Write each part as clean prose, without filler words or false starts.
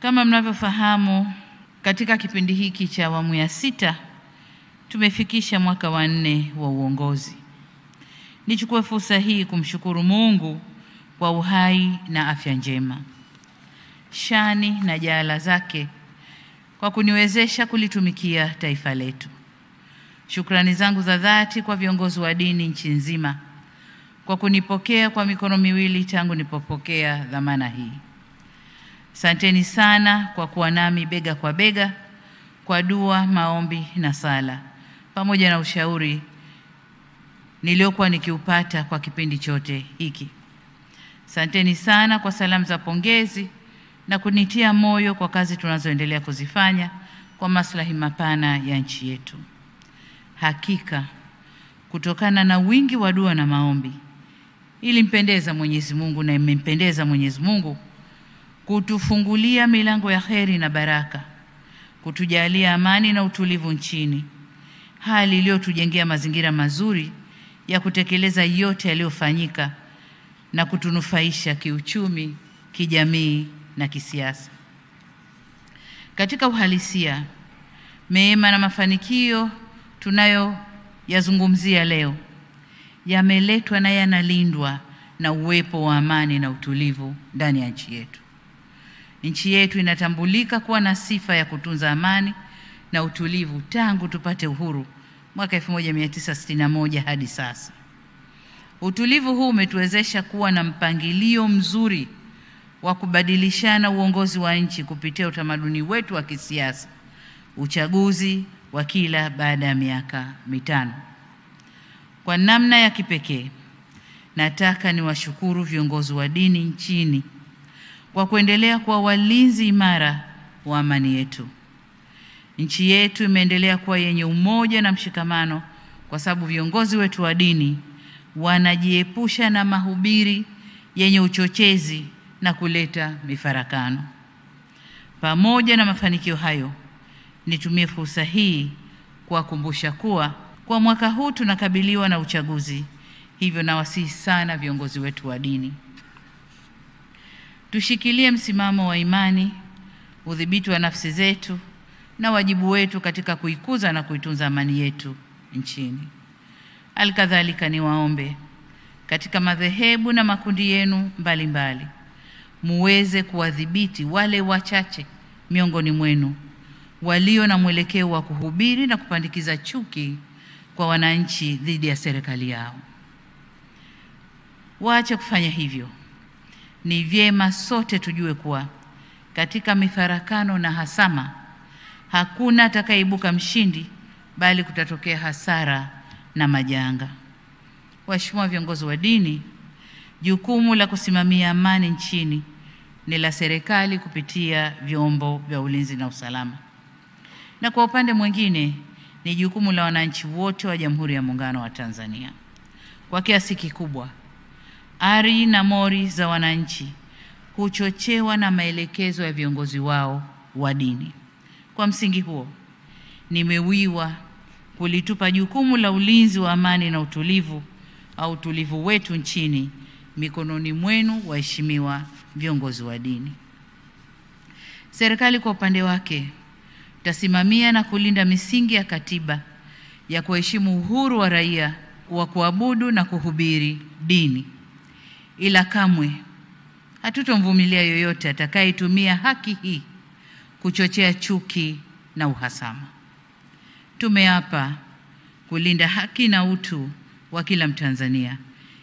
Kama mnavyofahamu, katika kipindi hiki cha awamu ya 6 tumefikisha mwaka wa 4 wa uongozi. Nichukue fursa hii kumshukuru Mungu kwa uhai na afya njema, shani na jaala zake kwa kuniwezesha kulitumikia taifa letu. Shukrani zangu za dhati kwa viongozi wa dini nchi nzima kwa kunipokea kwa mikono miwili tangu nipopokea dhamana hii. Asanteni sana kwa kuwa nami bega kwa bega kwa dua, maombi na sala, pamoja na ushauri niliokuwa nikiupata kwa kipindi chote hiki. Asanteni sana kwa salamu za pongezi na kunitia moyo kwa kazi tunazoendelea kuzifanya kwa maslahi mapana ya nchi yetu. Hakika kutokana na wingi wa dua na maombi, ilimpendeza Mwenyezi Mungu na imempendeza Mwenyezi Mungu kutufungulia milango ya kheri na baraka, kutujalia amani na utulivu nchini, hali iliyotujengea mazingira mazuri ya kutekeleza yote yaliyofanyika na kutunufaisha kiuchumi, kijamii na kisiasa. Katika uhalisia, mema na mafanikio tunayoyazungumzia leo yameletwa na yanalindwa na uwepo wa amani na utulivu ndani ya nchi yetu. Nchi yetu inatambulika kuwa na sifa ya kutunza amani na utulivu tangu tupate uhuru mwaka 1961 hadi sasa. Utulivu huu umetuwezesha kuwa na mpangilio mzuri wa kubadilishana uongozi wa nchi kupitia utamaduni wetu wa kisiasa, uchaguzi wa kila baada ya miaka 5. Kwa namna ya kipekee, nataka niwashukuru viongozi wa dini nchini kwa kuendelea kuwa walinzi imara wa amani yetu. Nchi yetu imeendelea kuwa yenye umoja na mshikamano kwa sababu viongozi wetu wa dini wanajiepusha na mahubiri yenye uchochezi na kuleta mifarakano. Pamoja na mafanikio hayo, nitumie fursa hii kuwakumbusha kuwa kwa mwaka huu tunakabiliwa na uchaguzi. Hivyo nawasihi sana viongozi wetu wa dini, tushikilie msimamo wa imani, udhibiti wa nafsi zetu na wajibu wetu katika kuikuza na kuitunza amani yetu nchini. Alikadhalika niwaombe katika madhehebu na makundi yenu mbalimbali muweze kuwadhibiti wale wachache miongoni mwenu walio na mwelekeo wa kuhubiri na kupandikiza chuki kwa wananchi dhidi ya serikali yao. Waache kufanya hivyo. Ni vyema sote tujue kuwa katika mifarakano na hasama hakuna atakayeibuka mshindi, bali kutatokea hasara na majanga. Waheshimiwa viongozi wa dini, jukumu la kusimamia amani nchini ni la serikali kupitia vyombo vya ulinzi na usalama, na kwa upande mwingine ni jukumu la wananchi wote wa Jamhuri ya Muungano wa Tanzania. Kwa kiasi kikubwa, ari na mori za wananchi huchochewa na maelekezo ya viongozi wao wa dini. Kwa msingi huo, nimewiwa kulitupa jukumu la ulinzi wa amani na utulivu wetu nchini mikononi mwenu, waheshimiwa viongozi wa dini. Serikali kwa upande wake tasimamia na kulinda misingi ya katiba ya kuheshimu uhuru wa raia wa kuabudu na kuhubiri dini, ila kamwe hatutomvumilia yoyote atakayetumia haki hii kuchochea chuki na uhasama. Tumeapa kulinda haki na utu wa kila Mtanzania,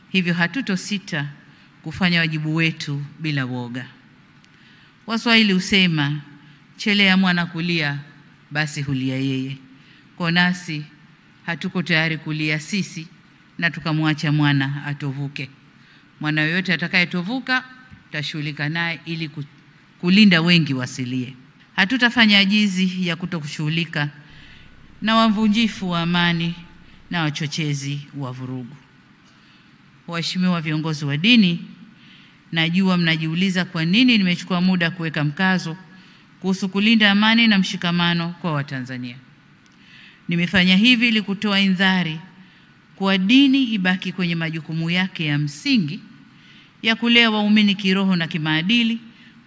hivyo hatutosita kufanya wajibu wetu bila woga. Waswahili husema chelea mwana kulia basi hulia yeye. Kwa nasi hatuko tayari kulia sisi na tukamwacha mwana atovuke. Mwana yoyote atakayetovuka tashughulika naye ili kulinda wengi wasilie. Hatutafanya ajizi ya kutokushughulika na wavunjifu wa amani na wachochezi wa vurugu. Waheshimiwa viongozi wa dini, najua mnajiuliza kwa nini nimechukua muda kuweka mkazo kuhusu kulinda amani na mshikamano kwa Watanzania. Nimefanya hivi ili kutoa indhari kwa dini ibaki kwenye majukumu yake ya msingi ya kulea waumini kiroho na kimaadili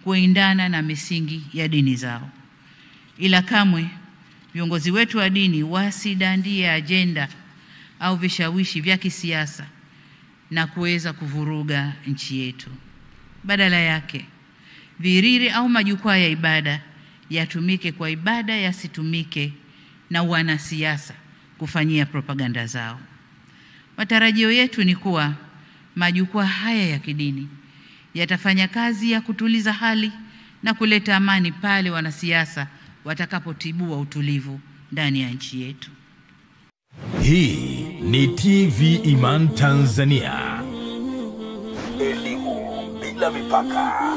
kuendana na misingi ya dini zao. Ila kamwe viongozi wetu wa dini wasidandie ajenda au vishawishi vya kisiasa na kuweza kuvuruga nchi yetu. Badala yake, viriri au majukwaa ya ibada yatumike kwa ibada, yasitumike na wanasiasa kufanyia propaganda zao. Matarajio yetu ni kuwa majukwaa haya ya kidini yatafanya kazi ya kutuliza hali na kuleta amani pale wanasiasa watakapotibua utulivu ndani ya nchi yetu. Hii ni TV Iman Tanzania. Elimu bila mipaka.